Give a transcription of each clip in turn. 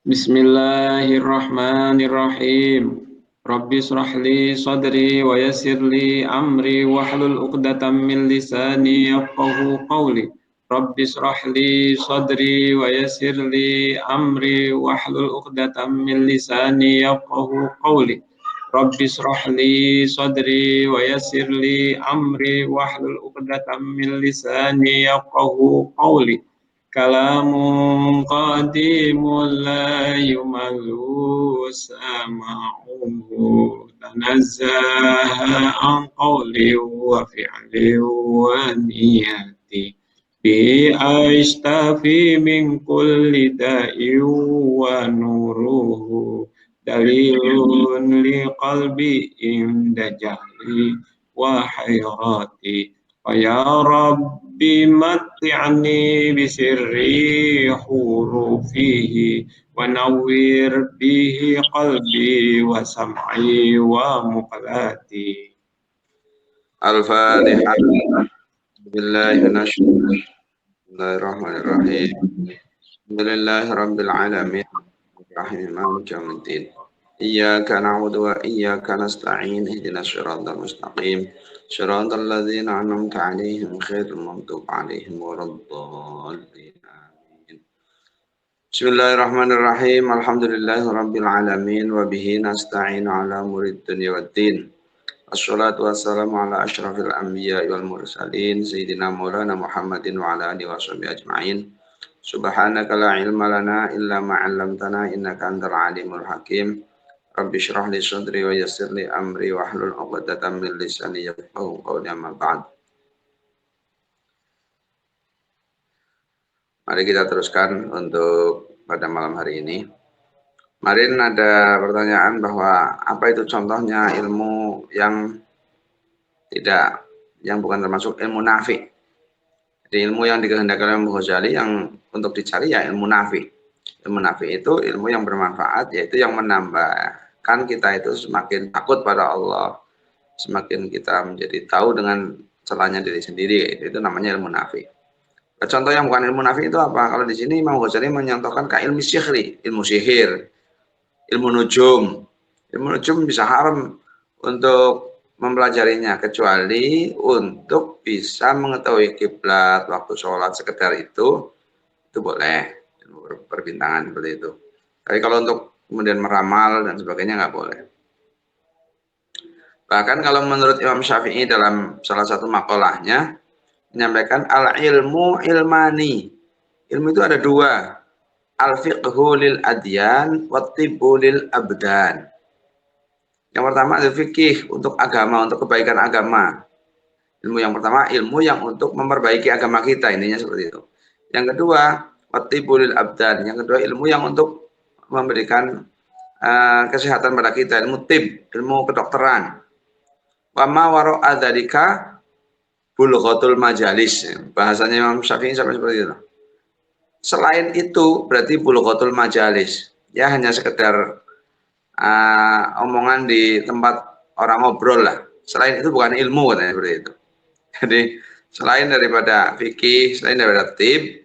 Bismillahirrahmanirrahim. Rabbi shrah li sadri wa yassir li amri wahlul 'uqdatam min lisani yafqahu qawli. Rabbi shrah li sadri wa yassir li amri wahlul 'uqdatam min lisani yafqahu qawli. Rabbi shrah li sadri wa yassir li amri wahlul 'uqdatam min lisani yafqahu qawli. Kalamun qadimun la yumallu sama'uhu tanazzaha an qawli wa fi'li wa niyati bi ashtafi min kulli da'i wa nuruhu dalilun li qalbi inda jahli wa hayrati ya Rabbi matti'ni bisirri hurufihi wa nawwir bihi qalbi wa sam'i wa muqlati. Al-Fatihah. Bismillahirrahmanirrahim. Alhamdulillahirabbil alamin. Arrahmanir maliki yaumiddin. Iyyaka na'budu wa iyyaka nasta'in. Ihdinas siratal mustaqim. Siratal ladzina an'amta 'alaihim ghairil maghdubi 'alaihim waladdallin. Amin. Bismillahirrahmanirrahim. Alhamdulillahirabbil alamin wa bihi nasta'inu 'ala umurid dunya waddin. Assalatu wassalamu ala asyrafil anbiya wal mursalin sayyidina maulana Muhammadin wa ala alihi washabihi ajma'in. Subhanaka la ilma lana illa ma 'allamtana innaka antal alimul hakim. Rabbi shrah li sadri wa yassir li amri wa hlul 'uqdatam min lisani yafqahu qawli amma ba'd. Mari kita teruskan untuk pada malam hari ini. Kemarin ada pertanyaan bahwa apa itu contohnya ilmu yang bukan termasuk ilmu nafi. Jadi ilmu yang dikehendaki oleh Ghazali yang untuk dicari ya ilmu nafi. Ilmu nafi itu ilmu yang bermanfaat, yaitu yang menambahkan kita itu semakin takut pada Allah, semakin kita menjadi tahu dengan celahnya diri sendiri. Itu namanya ilmu nafi. Contoh yang bukan ilmu nafi itu apa? Kalau di sini Imam Ghazali menyontohkan ke ilmu sihri, ilmu sihir, ilmu nujum. Ilmu nujum bisa haram untuk mempelajarinya kecuali untuk bisa mengetahui kiblat waktu sholat sekedar itu boleh, ilmu perbintangan seperti itu. Tapi kalau untuk kemudian meramal dan sebagainya nggak boleh. Bahkan kalau menurut Imam Syafi'i dalam salah satu makolahnya menyampaikan al-ilmu ilmani. Ilmu itu ada dua. Al-fiqhu lil adyan wa tibbu lil abdan. Yang pertama adalah fikih untuk agama, untuk kebaikan agama. Ilmu yang pertama, ilmu yang untuk memperbaiki agama kita, intinya seperti itu. Yang kedua, wa tibbu lil abdan. Yang kedua, ilmu yang untuk memberikan kesehatan pada kita, ilmu tib, ilmu kedokteran. Wa ma wara'a dzalika bulghatul majalis. Bahasanya Imam Syafi'i sampai seperti itu. Selain itu berarti bulghatul majalis. Ya hanya sekedar omongan di tempat orang ngobrol lah. Selain itu bukan ilmu katanya seperti itu. Jadi selain daripada fikih, selain daripada tib,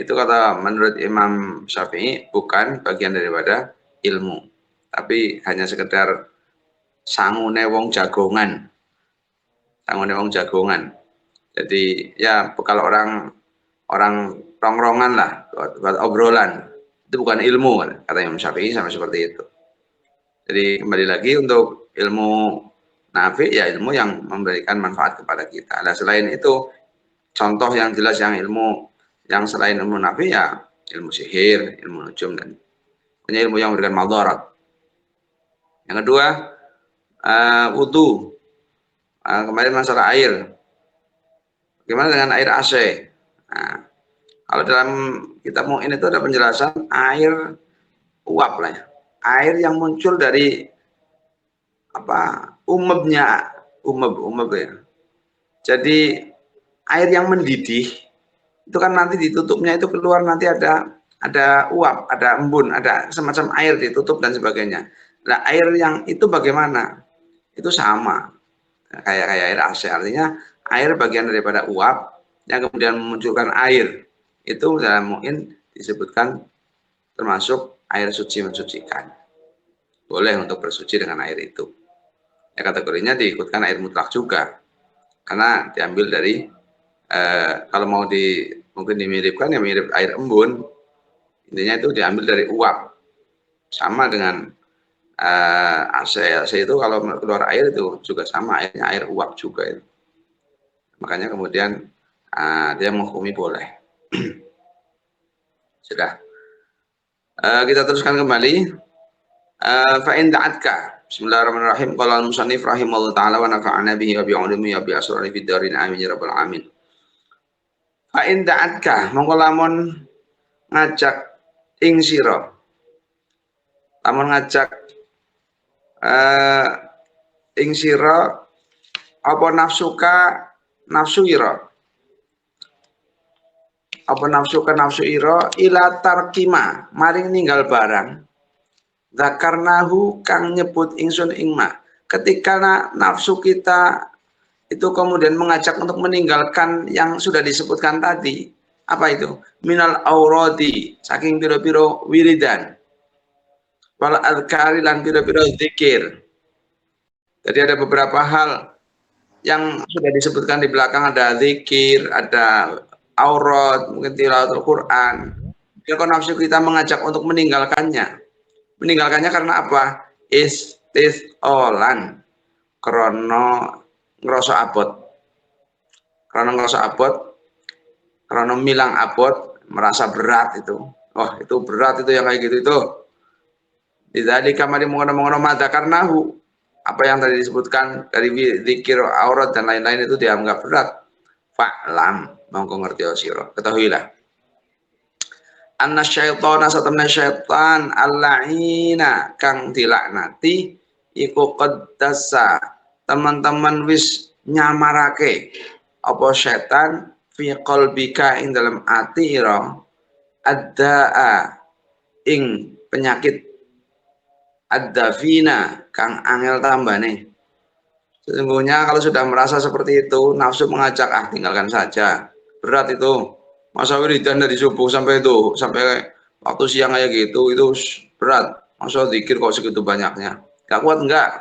itu kata menurut Imam Syafi'i bukan bagian daripada ilmu. Tapi hanya sekedar sangune wong jagongan. Sangune wong jagongan. Jadi ya kalau orang rongrongan lah, buat obrolan. Itu bukan ilmu, kata Imam Syafi'i sampai seperti itu. Jadi kembali lagi untuk ilmu nafi ya ilmu yang memberikan manfaat kepada kita. Nah selain itu contoh yang jelas yang ilmu yang selain ilmu nafi ya ilmu sihir, ilmu nujum dan punya ilmu yang memberikan madarat. Yang kedua wudu. Kemarin masalah air. Bagaimana dengan air AC? Nah, kalau dalam kitab Mu'in itu ada penjelasan air uap lah ya. Air yang muncul dari umebnya, umeb ya. Jadi air yang mendidih itu kan nanti ditutupnya itu keluar nanti ada uap, ada embun, ada semacam air ditutup dan sebagainya. Nah, air yang itu bagaimana? Itu sama kayak air AC, artinya air bagian daripada uap yang kemudian memunculkan air. Itu dalam Mu'in disebutkan termasuk air suci mensucikan. Boleh untuk bersuci dengan air itu. Ya, kategorinya diikutkan air mutlak juga, karena diambil dari kalau mau mungkin dimiripkan ya mirip air embun. Intinya itu diambil dari uap, sama dengan AC itu kalau keluar air itu juga sama, airnya air uap juga itu. Makanya kemudian dia menghukumi boleh. Sudah. Kita teruskan kembali. Fa in da'atka. Bismillahirrahmanirrahim. Qala al-musannif rahimallahu taala wa nafa'ana bihi wa bi'ulumihi wa bi asrari fid darin amin ya rabbal alamin. Fa in da'atka, mongko lamun ngajak ing sira. Lamun ngajak ing sira apa nafsu ira. Apa nafsu ira ila tarkima maring ninggal barang. Zakarnahu kang nyebut ingsun ingma. Ketika nafsu kita itu kemudian mengajak untuk meninggalkan yang sudah disebutkan tadi, apa itu? Minal auradi, saking piro-piro wiridan, wal adhkari lan piro-piro zikir. Jadi ada beberapa hal yang sudah disebutkan di belakang, ada zikir, ada aurat, mungkin tilawatul Quran. Jika nafsu kita mengajak untuk meninggalkannya karena apa? Istis'olan, krono ngerasa abot, krono milang abot, merasa berat itu. Oh, itu berat itu yang kayak gitu itu. Jadi kamari mengono-mengono mata karnahu, apa yang tadi disebutkan dari zikir, aurat dan lain-lain itu dianggap berat. Fa'lam, mongko ngerti sira. Ketahuilah. Anna syaitana satamna syaitan al-la'ina kang dilaknati iku qaddasa teman-teman wis nyamarake apa setan fi qalbika ing dalam ati ira adda'a ing penyakit ad-dafina kang angel tambane. Sesungguhnya kalau sudah merasa seperti itu, nafsu mengajak tinggalkan saja, berat itu. Masa wiridan dari subuh sampai waktu siang kayak gitu, itu berat. Masa zikir kok segitu banyaknya, gak kuat enggak?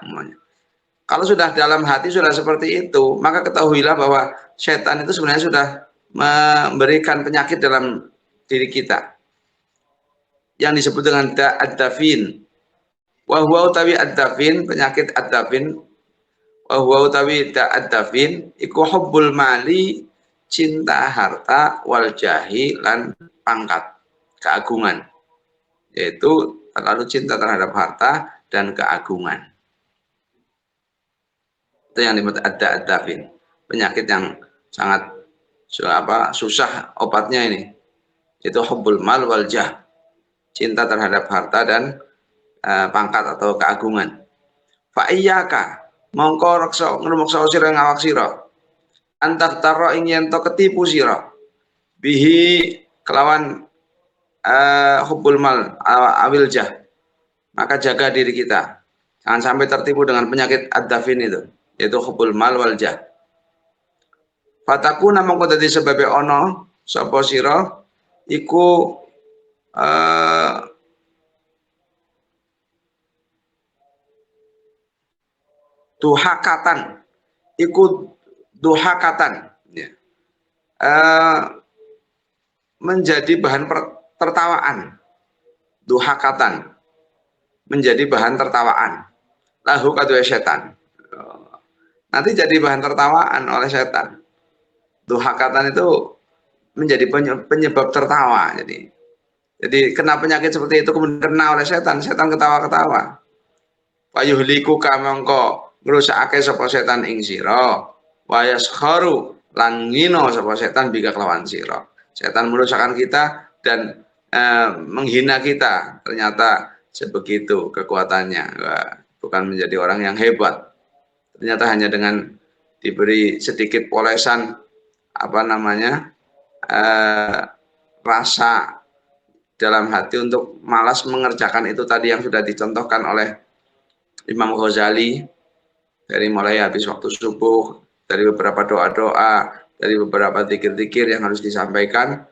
Kalau sudah dalam hati sudah seperti itu, maka ketahuilah bahwa setan itu sebenarnya sudah memberikan penyakit dalam diri kita yang disebut dengan ad-dafin. Wa huwa utawi ad-dafin, penyakit ad-dafin. Wa huwa utawi ad-dafin iku hubbul mali, cinta harta, wal jahi lan pangkat, keagungan, yaitu terlalu cinta terhadap harta dan keagungan. Itu yang disebut ad-dafin, penyakit yang sangat susah obatnya ini. Itu hubbul mal wal jah, cinta terhadap harta dan pangkat atau keagungan. Fa iyyaka mongko reksa ngrumuksa sira ngawak sira antak taro ingin to ketipu sira bihi kelawan hubbul mal awil jah, maka jaga diri kita jangan sampai tertipu dengan penyakit ad-dafin itu, yaitu hubbul mal wal jah. Fatakuna mongko dadi sebabe ono sapa sira iku duhakatan, ikut duhakatan ya. Menjadi bahan tertawaan, duhakatan, menjadi bahan tertawaan lahu kadue setan, nanti jadi bahan tertawaan oleh setan. Duhakatan itu menjadi penyebab tertawa. Jadi kena penyakit seperti itu kemudian kena oleh setan ketawa-ketawa. Payuhliku kamangko ngrusakake sapa setan ing sira wa yaskharu lan ngino sapa setan bika kelawan sira. Setan merusakkan kita dan menghina kita, ternyata sebegitu kekuatannya. Bukan menjadi orang yang hebat, ternyata hanya dengan diberi sedikit polesan rasa dalam hati untuk malas mengerjakan itu tadi yang sudah dicontohkan oleh Imam Ghazali, dari mulai habis waktu subuh, dari beberapa doa-doa, dari beberapa zikir-zikir yang harus disampaikan,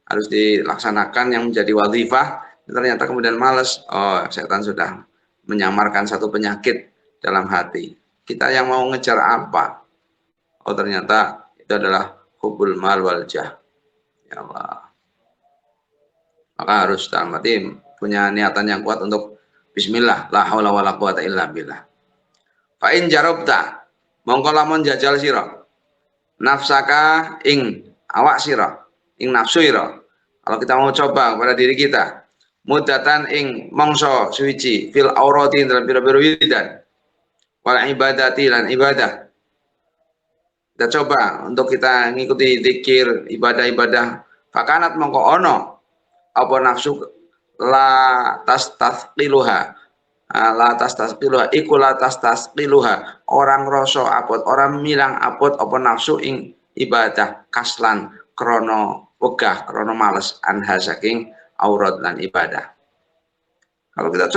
harus dilaksanakan yang menjadi wazifah. ternyata kemudian malas, oh setan sudah menyamarkan satu penyakit dalam hati. Kita yang mau ngejar apa? Oh ternyata itu adalah hubul mal wal jah. Ya Allah. Maka harus dalam hati punya niatan yang kuat untuk bismillah, la haula wala quwata illa billah. Fa in jarabta, mongko lamun jajal sira. Nafsaka ing awak sira, ing nafsu ira. Kalau kita mau coba kepada diri kita, mudatan ing mongso suci fil aurati dalam pira-pira wiridan wal ibadati lan ibadah. Kita coba untuk kita ngikuti zikir, ibadah-ibadah. Fakanat mongko ono apa nafsu la tasqiluha. La tasqiluha iku la tasqiluha. Orang rasa apot, orang milang apot apa nafsu ing ibadah kaslan krono wegah, krono males anha saking aurat dan ibadah. Kalau kita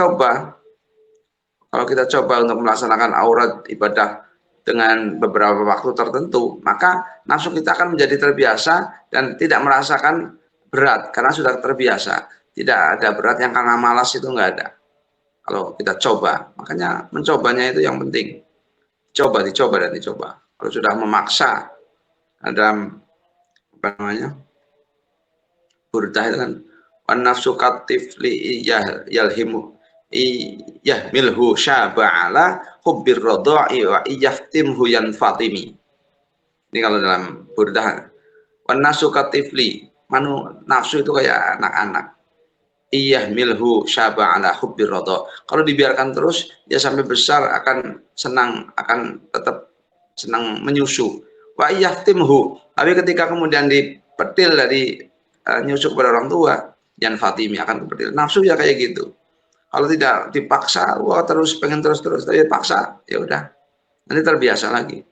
coba untuk melaksanakan aurat ibadah dengan beberapa waktu tertentu, maka nafsu kita akan menjadi terbiasa dan tidak merasakan berat karena sudah terbiasa. Tidak ada berat yang karena malas, itu enggak ada. Kalau kita coba, makanya mencobanya itu yang penting. Dicoba dan dicoba. Kalau sudah memaksa, ada apa namanya? Burdah itu kan wan nafsu katifli yalhimu yahmilhu syaba'ala hubbir radha'i wa iyaftimhu yanfatimi. Ini kalau dalam burdah. Wan nafsu katifli, nafsu itu kayak anak-anak. Iyahmilhu syaba'ala hubbir radha'. Kalau dibiarkan terus, dia sampai besar akan senang, akan tetap senang menyusu. Wa iyaftimhu, tapi ketika kemudian dipetil dari nyusu kepada orang tua, yang Fatimi akan kepetil. Nafsu ya kayak gitu. Kalau tidak dipaksa, wah terus pengen terus, tapi dipaksa, ya udah, nanti terbiasa lagi.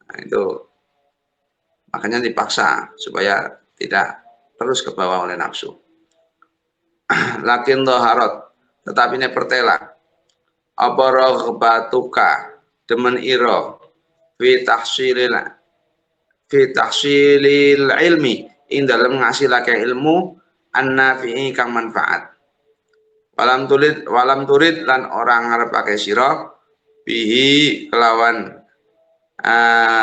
Nah, itu makanya dipaksa supaya tidak terus ke bawah oleh nafsu. Lakin dhaharat, tetapi ne pertela. Apa raghbatuka demen ira fi tahsilil ilmi ing dalam ngasilake ilmu an-nafi'i kang manfaat. Walam turid lan orang ngarepake sira bihi kelawan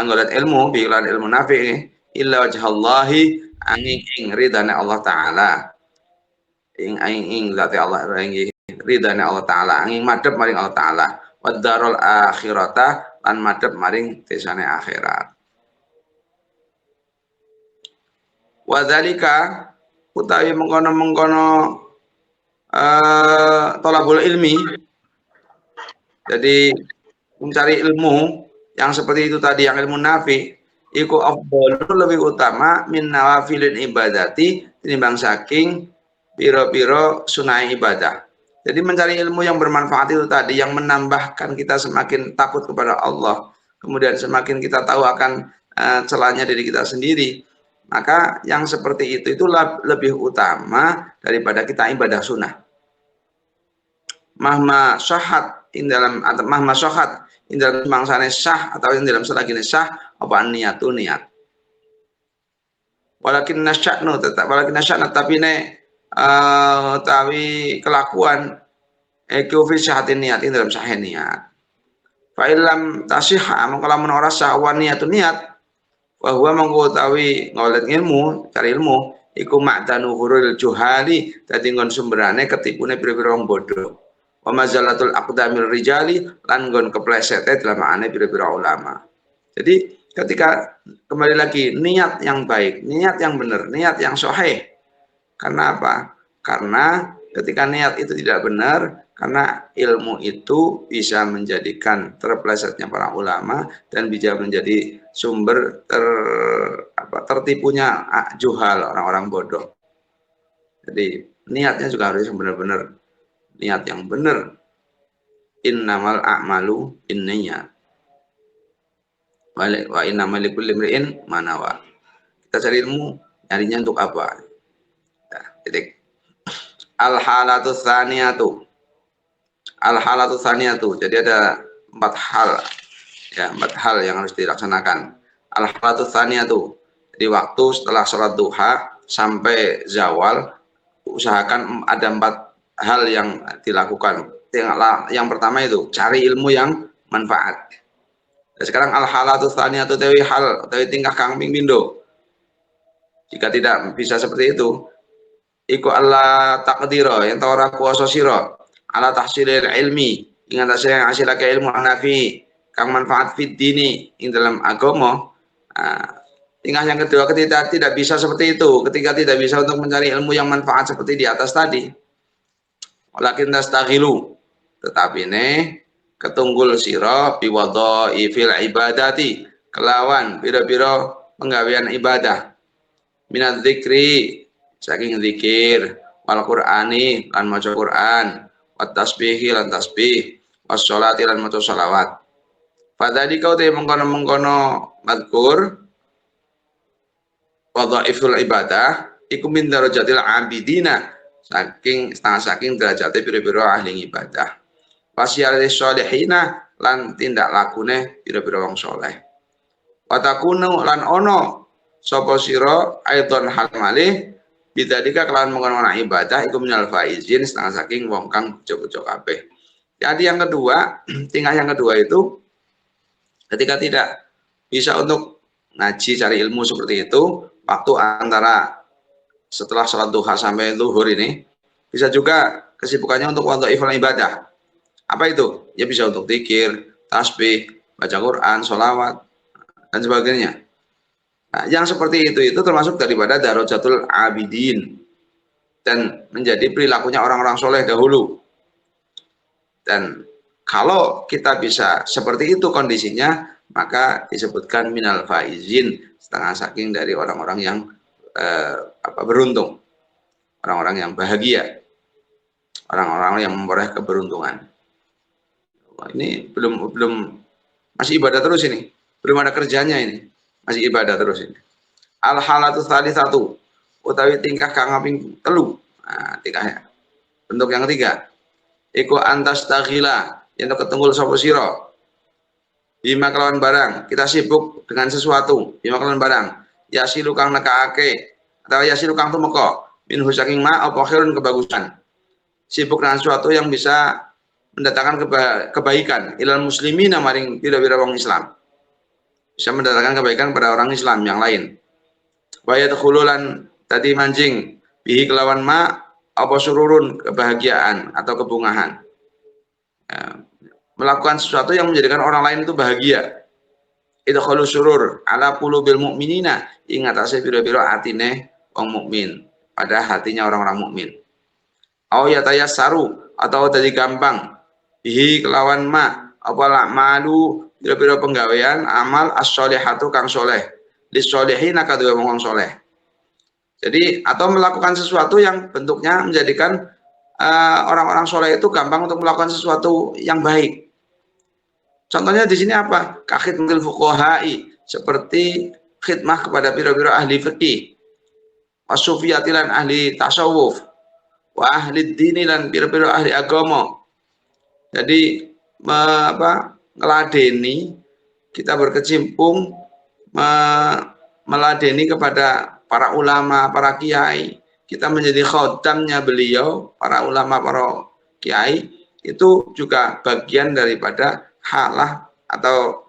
ngolet ilmu bi kelawan ilmu nafi'i illa wajhallahi angin ing ridane Allah taala. Ing zati Allah ing ridane Allah taala, angin madhep maring Allah taala. Wad darul akhirata lan madhep maring desane akhirat. Wadzalika utawi mengkono-mengkono tolabul ilmi, jadi mencari ilmu yang seperti itu tadi, yang ilmu nafi, iku afdhalu lebih utama min nawafilin ibadati tinimbang saking piro-piro sunah ibadah. Jadi mencari ilmu yang bermanfaat itu tadi, yang menambahkan kita semakin takut kepada Allah, kemudian semakin kita tahu akan celahnya diri kita sendiri. Maka yang seperti itu lebih utama daripada kita ibadah sunnah. Mahma syahat in dalam mangsane sah atau in dalam selagine sah apa niatu niat. Walakin nasya'nu tapi ne tawi kelakuan fi syahatin niat in dalam sahih niat. Fa illam tasihha mongko lamun ora sah wa niatun niat wa huwa mongko utawi ngolet ilmu, cari ilmu iku ma'danu hurul juhali, dadi nggon sumberane ketipune pira-pira wong bodho. Wa mazalatul aqdamir rijali, lan nggon keplesete dalamane pira-pira ulama. Jadi ketika kembali lagi niat yang baik, niat yang benar, niat yang sahih. Karena apa? Karena ketika niat itu tidak benar, karena ilmu itu bisa menjadikan terplesetnya para ulama dan bisa menjadi sumber tertipunya juhal, orang-orang bodoh. Jadi niatnya juga harus benar-benar niat yang benar. Innamal a'malu binniyat wa innamal likulli imri'in ma nawa. Kita cari ilmu, nyarinya untuk apa? Nah, titik. Al-halatu tsaniyatu. Jadi ada 4 hal. Ya, 4 hal yang harus dilaksanakan. Al-halatu tsaniyatu. Jadi waktu setelah sholat duha sampai zawal usahakan ada 4 hal yang dilakukan. Yang pertama itu cari ilmu yang manfaat. Dan sekarang al-halatu tsaniyatu tawi hal tawi tingkah kang ping pindho. Jika tidak bisa seperti itu, iku Allah takdiro yang ora kuasa sira ala tahsilil ilmi ingat saya ngasilake ilmu nafi kang manfaat fit dini ing dalam agama. Tingkah yang kedua, ketika tidak bisa seperti itu, ketika tidak bisa untuk mencari ilmu yang manfaat seperti di atas tadi, walakin tastaghilu, tetapi ketunggul sira biwadhaifil ibadati kelawan pira-pira penggawean ibadah minat zikri saking zikir wal qur'ani lan maca Qur'an wat tasbihi lan tasbih was sholati lan maca sholawat. Padahal kau te mengkono madkur wadhaiful ibadah iku min darajatil abidina saking derajate pira-pira ahli ibadah. Wasyari sholihina lan tindak lakune pira-pira wong saleh. Watakunu lan ono sapa sira aidon hal malih bidzalika kelawan mengkono ibadah iku minal faizin setengah saking wong kang bejo-bejo kabeh. Jadi yang kedua, tingkah yang kedua itu ketika tidak bisa untuk ngaji cari ilmu seperti itu, waktu antara setelah sholat duha sampai zuhur ini bisa juga kesibukannya untuk wadhaiful ibadah. Apa itu? Ya bisa untuk zikir, tasbih, baca Quran, sholawat dan sebagainya. Nah, yang seperti itu termasuk daripada darajatul abidin dan menjadi perilakunya orang-orang soleh dahulu. Dan kalau kita bisa seperti itu kondisinya, maka disebutkan minal faizin, setengah saking dari orang-orang yang beruntung, orang-orang yang bahagia, orang-orang yang memperoleh keberuntungan. Ini belum masih ibadah terus ini, belum ada kerjanya ini, masih ibadah terus ini. Al-halatu tsalitsatu utawi tingkah kang kaping 3. Nah, tingkahnya. Bentuk yang ketiga, iku antastaghila yen ketunggul sapa sira bima kelawan barang, kita sibuk dengan sesuatu bima kelawan barang yasilu kang nekake atau yasilu kang tumeka minhu saking ma apa khairun kebagusan, sibuk dengan sesuatu yang bisa mendatangkan kebaikan ilal muslimina maring pira-pira wong Islam, bisa mendatangkan kebaikan pada orang Islam yang lain. Wa yadkhululan tadi mancing bihi kelawan ma apa sururun kebahagiaan atau kebungahan, melakukan sesuatu yang menjadikan orang lain itu bahagia. Idkhalu surur ala qulubil mu'minina ing atase pira-pira atine wong mukmin, pada hatinya orang-orang mukmin. Au yatayassaru atau jadi gampang bihi kelawan ma apa la malu pira-pira penggawean amal as-sholihatu kang soleh lis-sholihina kadue wong soleh. Jadi atau melakukan sesuatu yang bentuknya menjadikan orang-orang soleh itu gampang untuk melakukan sesuatu yang baik. Contohnya di sini apa? Kakhidmatil fuqaha'i, seperti khidmah kepada pira-pira ahli fikih, wasufiyatilan ahli tasawuf, wa ahli dini lan pira-pira ahli agama. Jadi meladeni, kita berkecimpung meladeni kepada para ulama, para kiai, kita menjadi khodamnya beliau, para ulama, para kiai, itu juga bagian daripada halah atau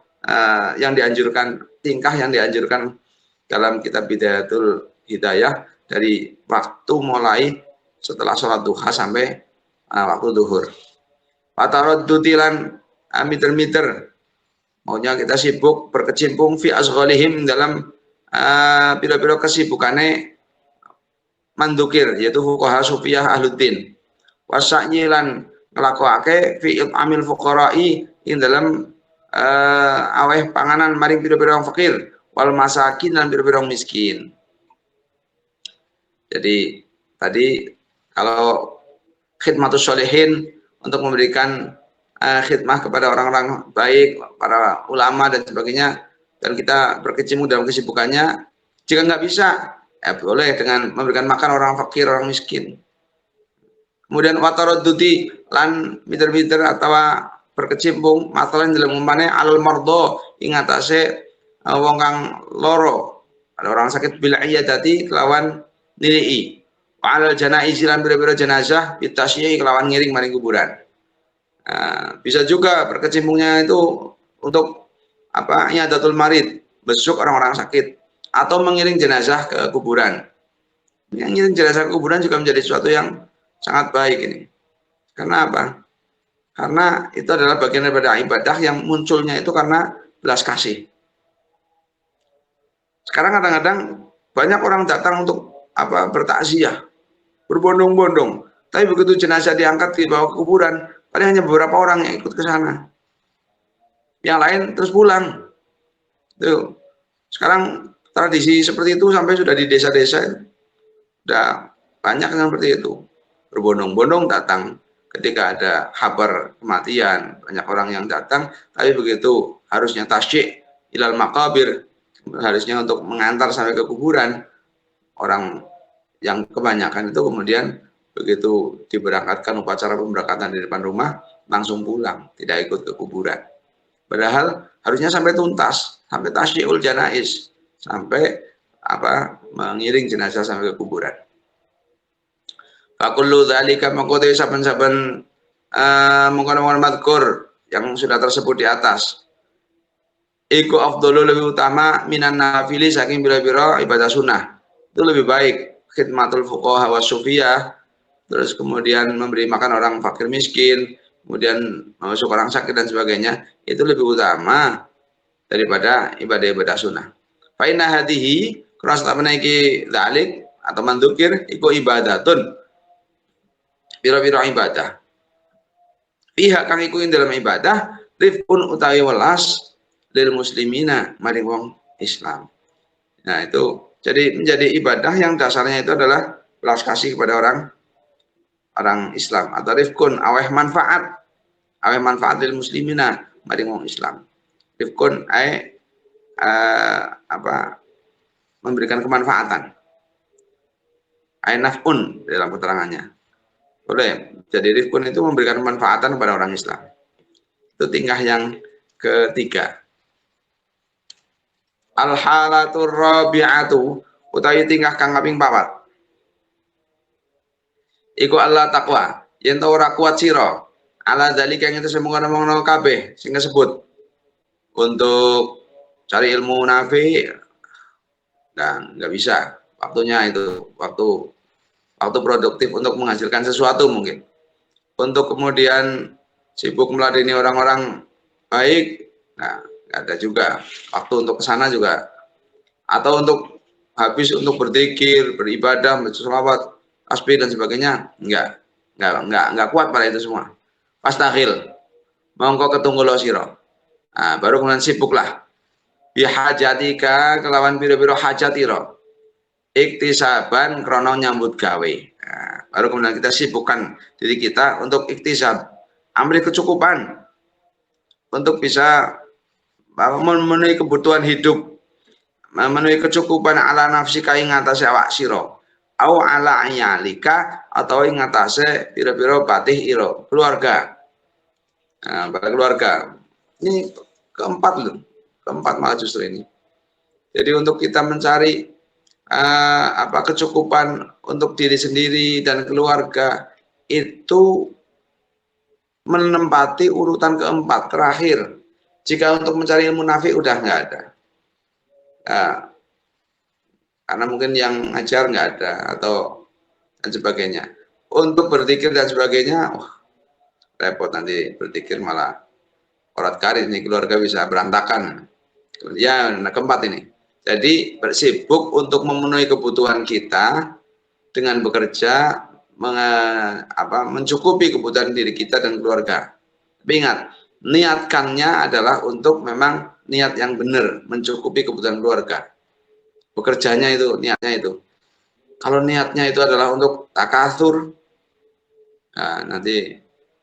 yang dianjurkan, tingkah yang dianjurkan dalam kitab Bidayatul Hidayah dari waktu mulai setelah sholat duha sampai waktu duhur. Pataroddutilan miter-miter, maunya kita sibuk berkecimpung fi asghalihim dalam pira-pira kesibukane mandukir, yaitu fuqaha sufiyah ahluddin. Wasa'yilan nglakokake fi amil fuqara'i ing dalam aweh panganan maring pira-pira wong fakir wal masakin lan pira-pira miskin. Jadi tadi kalau khidmatus sholihin untuk memberikan khidmah kepada orang-orang baik, para ulama dan sebagainya, dan kita berkecimpung dalam kesibukannya. Jika nggak bisa, boleh dengan memberikan makan orang fakir, orang miskin. Kemudian watarodduti lan miter-miter atau berkecimpung matalan dalam umpane al mardo ing atase wong kang loro, ada orang sakit bil iyadati kelawan nilii Wa'alal janaizi lan biro-biro jenazah bitasyi'i kelawan ngiring maring kuburan. Bisa juga berkecimpungnya itu untuk apa? I'adatul marid, besuk orang-orang sakit atau mengiring jenazah ke kuburan. Yang ngiring jenazah ke kuburan juga menjadi sesuatu yang sangat baik ini. Karena apa? Karena itu adalah bagian daripada ibadah yang munculnya itu karena belas kasih. Sekarang kadang-kadang banyak orang datang untuk apa? Bertakziah, berbondong-bondong. Tapi begitu jenazah diangkat dibawa ke kuburan, paling hanya beberapa orang yang ikut ke sana. Yang lain terus pulang. Tuh. Sekarang tradisi seperti itu sampai sudah di desa-desa, sudah banyak yang seperti itu. Berbondong-bondong datang ketika ada kabar kematian, banyak orang yang datang, tapi begitu harusnya tasyik ilal makabir, harusnya untuk mengantar sampai ke kuburan, orang yang kebanyakan itu kemudian begitu diberangkatkan upacara pemberangkatan di depan rumah, langsung pulang, tidak ikut ke kuburan. Padahal harusnya sampai tuntas, sampai tasyiul janais, sampai apa mengiring jenazah sampai ke kuburan. Fakullu dzalika maqdhi saben-saben mengkono-mengkono madkur yang sudah tersebut di atas. Iku afdhalu lebih utama minan nafili saking bira-bira ibadah sunnah. Itu lebih baik khidmatul fuqaha was sufiyah, terus kemudian memberi makan orang fakir miskin, kemudian masuk orang sakit dan sebagainya, itu lebih utama daripada ibadah-ibadah sunnah. Fa inna hadhihi cross tak menaiki dzalik atau mandukir iku ibadatun. Biro-biro ibadah. Pihak kang iku ing dalam ibadah rifqun utawi welas lil muslimina maring wong Islam. Nah, itu jadi menjadi ibadah yang dasarnya itu adalah belas kasih kepada orang Islam atau rifqun aweh manfaat lil muslimina maring wong Islam. Rifqun memberikan kemanfaatan. Naf'un dalam keterangannya. Boleh. Jadi rifqun itu memberikan kemanfaatan kepada orang Islam. Itu tingkah yang ketiga. Al-halatur rabi'atu utawi tingkah kang kaping 4. Iku Allah taqwa, yen ta ora kuat sira. Ala dzalika yang itu semono-mono kabeh sing disebut. Untuk cari ilmu nafi dan nggak bisa. Waktunya itu waktu produktif untuk menghasilkan sesuatu mungkin. Untuk kemudian sibuk meladeni orang-orang baik, nah nggak ada juga waktu untuk kesana juga, atau untuk habis untuk berzikir, beribadah, berselawat, tasbih dan sebagainya, nggak kuat pada itu semua. Pastahil, mongko ketunggulo siro. Nah, baru kemudian sibuklah. Bihajatika kelawan biro-biro hajatiro. Iktisaban krono nyambut gawe. Nah, baru kemudian kita sibukkan diri kita untuk iktisab, ambil kecukupan untuk bisa memenuhi kebutuhan hidup, memenuhi kecukupan ala nafsi ka ing atase awak sira, au ala ayalika atau ing atase pira-pira batih ira, keluarga. Nah, pada keluarga. Ini keempat loh. Keempat malah justru ini. Jadi untuk kita mencari kecukupan untuk diri sendiri dan keluarga itu menempati urutan keempat terakhir. Jika untuk mencari ilmu nafi udah nggak ada, karena mungkin yang ngajar nggak ada atau dan sebagainya. Untuk berzikir dan sebagainya, repot nanti berzikir malah orat karir nih, keluarga bisa berantakan. Ya, keempat ini. Jadi bersibuk untuk memenuhi kebutuhan kita dengan bekerja, mencukupi kebutuhan diri kita dan keluarga. Tapi ingat, niatkannya adalah untuk memang niat yang benar, mencukupi kebutuhan keluarga. Bekerjanya itu, niatnya itu. Kalau niatnya itu adalah untuk takatsur, nah, nanti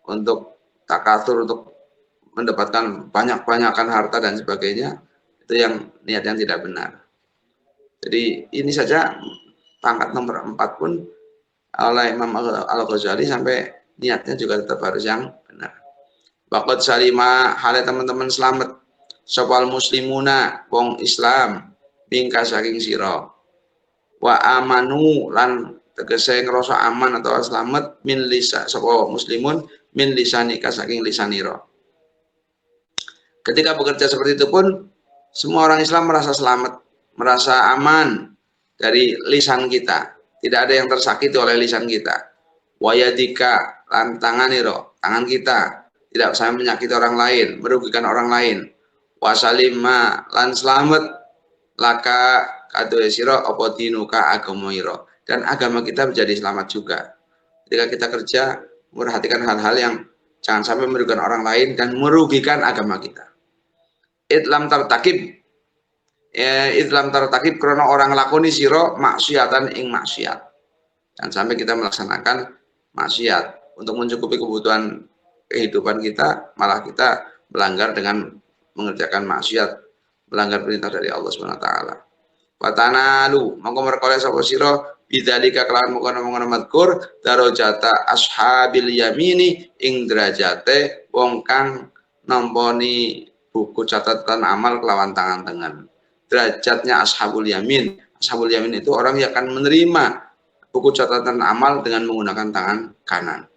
untuk takatsur, untuk mendapatkan banyak-banyakan harta dan sebagainya, itu yang niat yang tidak benar. Jadi ini saja pangkat nomor 4 pun oleh Imam Al-Ghazali sampai niatnya juga tetap harus yang benar. Waqad salima hale teman-teman selamat sopal muslimuna wong Islam bingka saking sira wa amanu lan tegese ngerasa aman atau selamat min lisa sapa muslimun min lisanika saking lisanira. Ketika bekerja seperti itu pun semua orang Islam merasa selamat, merasa aman dari lisan kita. Tidak ada yang tersakiti oleh lisan kita. Wayadika lan tangan kita tidak sampai menyakiti orang lain, merugikan orang lain. Wasalima lan selamat laka kadoe sira apa dinuka agama ira, dan agama kita menjadi selamat juga. Ketika kita kerja, memperhatikan hal-hal yang jangan sampai merugikan orang lain dan merugikan agama kita. Idlam tartakib karena orang lakoni sira maksiatan ing maksiat. Dan sampai kita melaksanakan maksiat untuk mencukupi kebutuhan kehidupan kita, malah kita melanggar dengan mengerjakan maksiat, melanggar perintah dari Allah Subhanahu wa taala. Watanalu mongko merkoleh sapa sira bidzalika kelawan mongkon-mongkon madkur darajata ashabil yamini ing derajate wong kang nampani buku catatan amal kelawan tangan tengen. Derajatnya ashabul yamin. Ashabul yamin itu orang yang akan menerima buku catatan amal dengan menggunakan tangan kanan.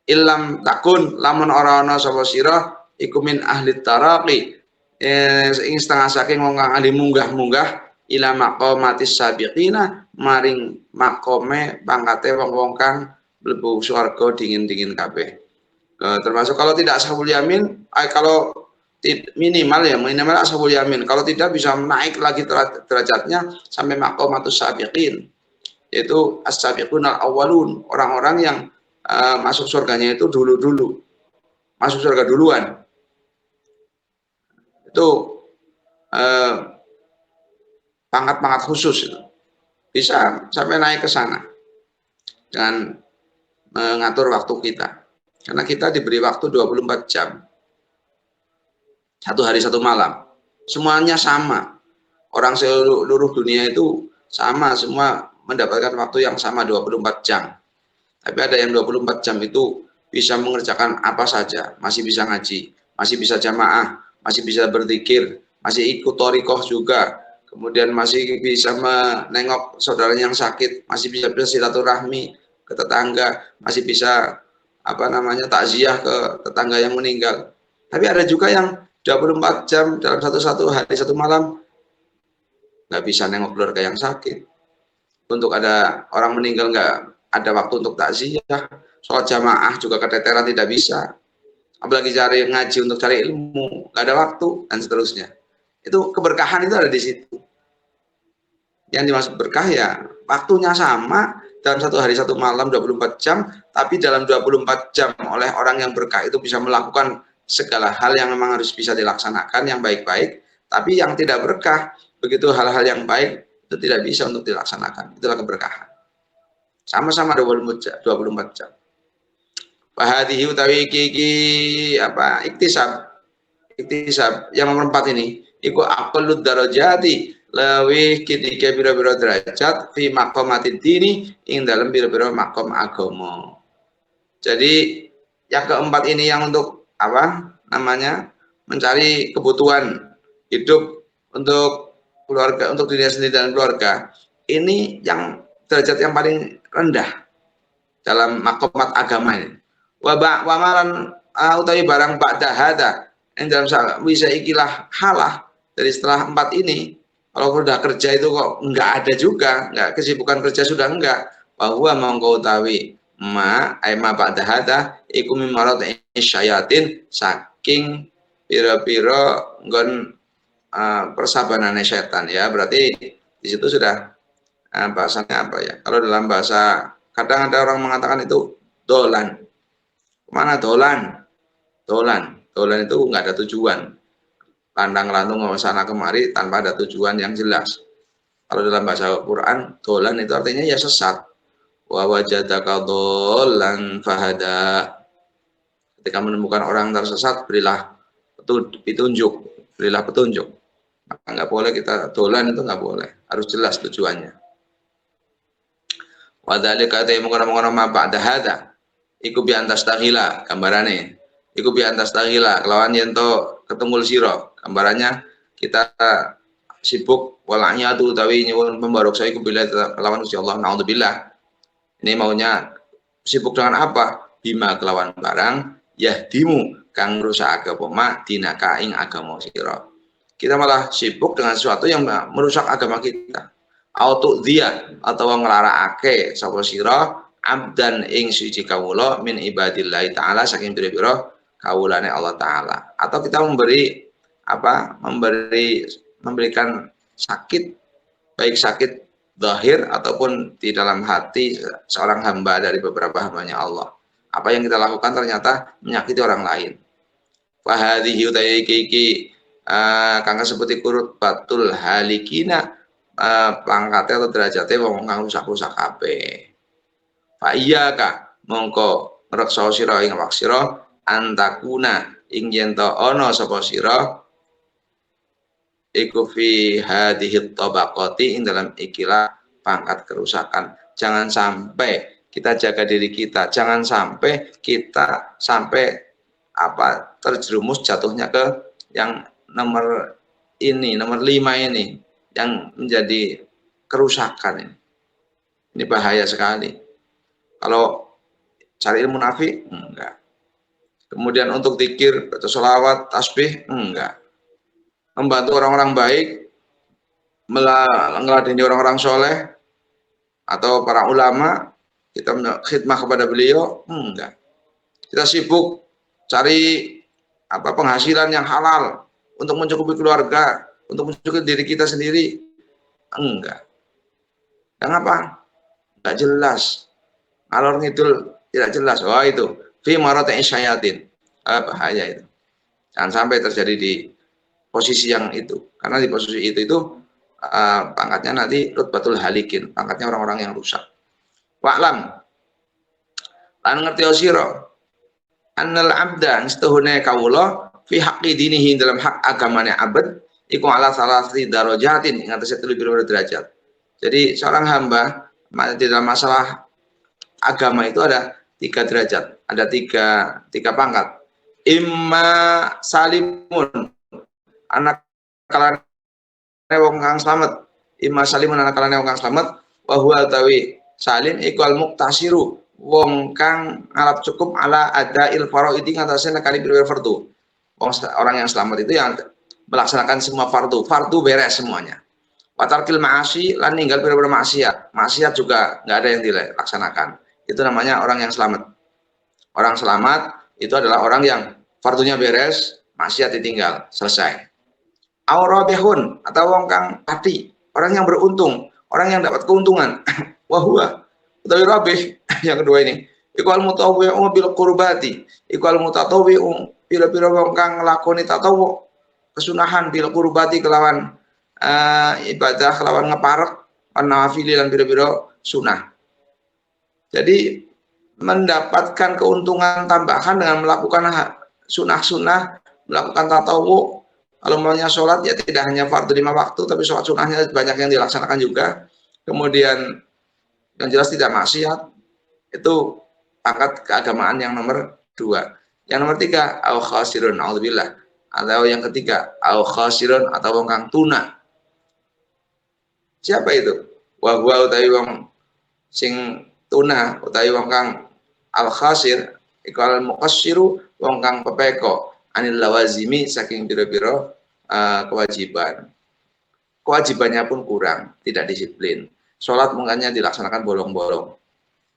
Illam takun lamun ora ana sapa sira iku min ahli taraqi ing setengah saking wong kang ahli munggah-munggah ila maqamatis sabiqina maring makome pangkate wong-wong kang mlebu swarga dingin-dingin kabeh. Termasuk kalau tidak ashabul yamin, kalau minimal ashabul yamin, kalau tidak bisa naik lagi derajatnya sampai maqamatus sabiqin, yaitu as-sabiqun al-awwalun, orang-orang yang masuk surganya itu dulu-dulu, masuk surga duluan. Itu pangkat-pangkat khusus itu. Bisa sampai naik ke sana dengan mengatur waktu kita. Karena kita diberi waktu 24 jam. Satu hari satu malam. Semuanya sama. Orang seluruh dunia itu sama, semua mendapatkan waktu yang sama 24 jam. Tapi ada yang 24 jam itu bisa mengerjakan apa saja, masih bisa ngaji, masih bisa jamaah, masih bisa berzikir, masih ikut thariqah juga, kemudian masih bisa menengok saudaranya yang sakit, masih bisa bersilaturahmi ke tetangga, masih bisa takziah ke tetangga yang meninggal. Tapi ada juga yang 24 jam dalam satu hari satu malam nggak bisa nengok keluarga yang sakit. Untuk ada orang meninggal nggak ada waktu untuk takziah, sholat jamaah juga keteteran tidak bisa. Apalagi cari ngaji untuk cari ilmu, nggak ada waktu, dan seterusnya. Itu keberkahan itu ada di situ. Yang dimaksud berkah ya waktunya sama dalam satu hari satu malam 24 jam, tapi dalam 24 jam oleh orang yang berkah itu bisa melakukan segala hal yang memang harus bisa dilaksanakan yang baik-baik, tapi yang tidak berkah begitu hal-hal yang baik itu tidak bisa untuk dilaksanakan. Itulah keberkahan. Sama-sama 24 jam. Bahadihi utawi iki iktisab yang nomor 4 ini iku aqallud darajati lawih ketika biro-biro derajat fi maqamatid dini ing dalam biro-biro maqam agama. Jadi yang keempat ini yang untuk mencari kebutuhan hidup untuk keluarga, untuk dirinya sendiri dan keluarga. Ini yang derajat yang paling rendah dalam maqamat agama ini. Wa malan utawi barang ba'da hada yang dalam bisa ikilah halah dari setelah 4 ini. Kalau sudah kerja itu kok enggak ada juga, enggak kesibukan kerja sudah enggak. Bahwa mongko utawi ma ba'da hada iku mimarat syayatin saking pira-pira nggon persabanane setan ya. Berarti di situ sudah bahasanya apa ya? Kalau dalam bahasa kadang ada orang mengatakan itu dolan. Kemana dolan? Dolan itu enggak ada tujuan. Landang-landung ke sana kemari tanpa ada tujuan yang jelas. Kalau dalam bahasa Quran, dolan itu artinya ya sesat. Wa wajadaka dolan fahada. Ketika menemukan orang tersesat, berilah petunjuk. Maka nggak boleh kita dolan, itu nggak boleh. Harus jelas tujuannya. Wa dzalika ta mungkana ma ba'da hada. Iku bi antas tahila gambarane. Iku bi antas tahila kelawan yen to ketemu sira. Gambarannya kita sibuk walanya tu utawi nyuwun pembaroksa iku bila kelawan Gusti Allah, naudzubillah. Ini maunya sibuk dengan apa? Bima kelawan barang yahdimu kang rusak agama dinaka ing agama sira. Kita malah sibuk dengan sesuatu yang merusak agama kita. Autu dia atau nglarakake sapa sira abdan ing suci kawula min ibadillah taala saking pira-pira kawulane Allah taala. Atau kita memberikan sakit, baik sakit zahir ataupun di dalam hati seorang hamba dari beberapa hambanya Allah. Apa yang kita lakukan ternyata menyakiti orang lain. Fahadhihi utai iki kanggo seperti kurut batul halikina pangkatnya atau derajatnya wong kang rusak-rusak kabeh. Fa iyyaka mongko ngreksa sira ing awak sira antakuna ing yen ta ana sapa sira iku fi hadhihi tabaqati ing dalam ikilah pangkat kerusakan. Jangan sampai kita jaga diri kita, jangan sampai kita terjerumus jatuhnya ke yang nomor 5 ini yang menjadi kerusakan ini. Ini bahaya sekali. Kalau cari ilmu nafi enggak. Kemudian untuk zikir atau sholawat, tasbih enggak. Membantu orang-orang baik, meladeni orang-orang soleh atau para ulama, kita khidmah kepada beliau, enggak. Kita sibuk cari penghasilan yang halal untuk mencukupi keluarga, untuk mencukupi diri kita sendiri, enggak. Dan apa? Enggak jelas, ngalor ngidul tidak jelas. Wah itu fi marata'i syayatin, bahaya itu. Jangan sampai terjadi di posisi yang itu, karena di posisi itu pangkatnya nanti rutbatul halikin, pangkatnya orang-orang yang rusak. Wa'lam lan ngerti sira annal abda istuhune kawula fi haqqi dinihi dalam hak agamanya abad iku ala salasi darajatin ing atase 3 derajat. Jadi seorang hamba di dalam masalah agama itu ada 3 derajat, ada tiga pangkat. Imma salimun anak kalane wong kang slamet, imma salimun anak kalane wong kang slamet, wa huwa tawi salim iku al muktasiru wong kang ngalap cukup ala adail faraidi ngatasé nekani pira-pira fardu. Orang yang selamat itu yang melaksanakan semua fardu beres semuanya. Wa tarkil ma'asi lan ninggal pira-pira maksiat juga enggak ada yang dilaksanakan. Itu namanya orang yang selamat. Orang selamat itu adalah orang yang fardunya beres, maksiat ditinggal, selesai. Aurabihun atau wong kang pati, orang yang beruntung, orang yang dapat keuntungan. Wahwa utawi rabih yang kedua ini. Iqal mutawwi'u bil qurbati, iqal mutatawwi'u pira-pira wong kang nglakoni tatawu kesunahan bil qurbati kelawan ibadah kelawan ngeparek nawafil lan pira-pira sunah. Jadi mendapatkan keuntungan tambahan dengan melakukan sunah-sunah, melakukan tatawu. Kalau maunya sholat ya tidak hanya fardu 5 waktu, tapi sholat sunahnya banyak yang dilaksanakan juga. Kemudian yang jelas tidak maksiat, itu pangkat keagamaan yang nomor 2. Yang nomor 3, au khasirun, naudzubillah. Atau yang ketiga, au khasirun atau wong kang tuna. Siapa itu? Wa huwa utawi wong sing tuna, utawi wong kang al khasir, iku al muqassiru wong kang pepeko anil lawazimi saking biro-biro kewajiban. Kewajibannya pun kurang, tidak disiplin. Sholat mungkinnya dilaksanakan bolong-bolong.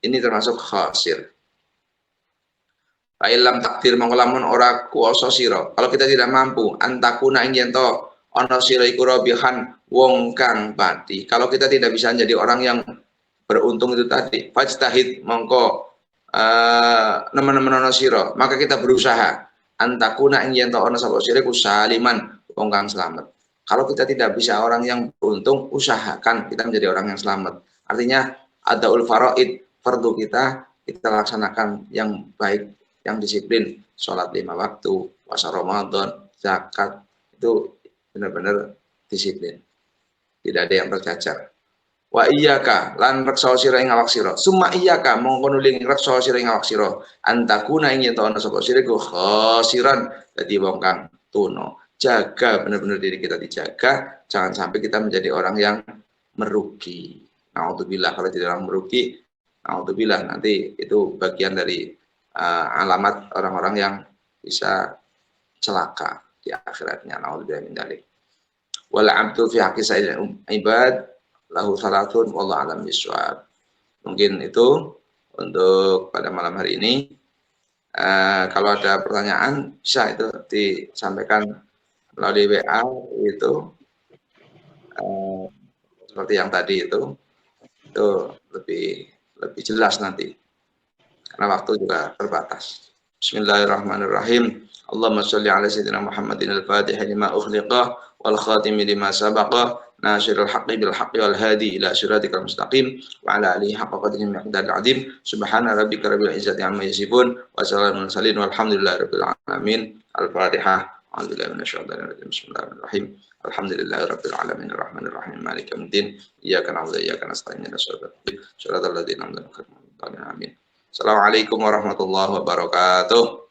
Ini termasuk khasir. Fa'ilam takdir mangkolamun ora kuoso siro. Kalau kita tidak mampu, antakuna ing yento ono siro iku robihan wong kang pati. Kalau kita tidak bisa menjadi orang yang beruntung itu tadi, fajtahid mongko nemen-nemen ono siro, maka kita berusaha antakuna ing yento ono sapa sira ku saliman wong kang selamat. Kalau kita tidak bisa orang yang beruntung, usahakan kita menjadi orang yang selamat. Artinya adaul faraid, fardu kita laksanakan yang baik, yang disiplin, sholat 5 waktu, puasa Ramadan, zakat, itu benar-benar disiplin. Tidak ada yang tercacar. Wa iyyaka lan reksa sira ing awak sira. Summa iyyaka mongko nuling reksa sira ing awak sira. Antakuna ing yen ana sapa sira ku khasiran dadi wong kang tuna. jaga benar-benar diri kita dijaga, jangan sampai kita menjadi orang yang merugi. Naudzubillah, kalau jadi orang merugi, naudzubillah, nanti itu bagian dari alamat orang-orang yang bisa celaka di akhiratnya. Naudzubillah min dzalik. Wal 'abdu fi haqqi sa'il ibad lahu salatun wallahu a'lam bishawab. Mungkin itu untuk pada malam hari ini. Kalau ada pertanyaan bisa itu disampaikan melalui WA itu seperti yang tadi itu lebih jelas nanti karena waktu juga terbatas. Bismillahirrahmanirrahim. Allahumma sholli ala sayyidina Muhammadin al-Fatih lima ukhliqa wal khatimi lima sabaqa nasirul haqqi bil haqqi wal hadi ila siratikal mustaqim wa ala alihi haqqa qadrihi miqdaril azim. Subhana rabbika rabbil izzati amma yasifun wa salamun mursalin walhamdulillahi rabbil alamin. Al-Fatihah. Alhamdulillah minasyaitonir rajim. Bismillahirrahmanirrahim. Alhamdulillahi rabbil alamin arrahmanir rahim maliki yaumiddin. Iyyaka na'budu wa iyyaka nasta'in ihdinas siratal ladzina an'amta 'alaihim. Amin. Assalamualaikum warahmatullahi wabarakatuh.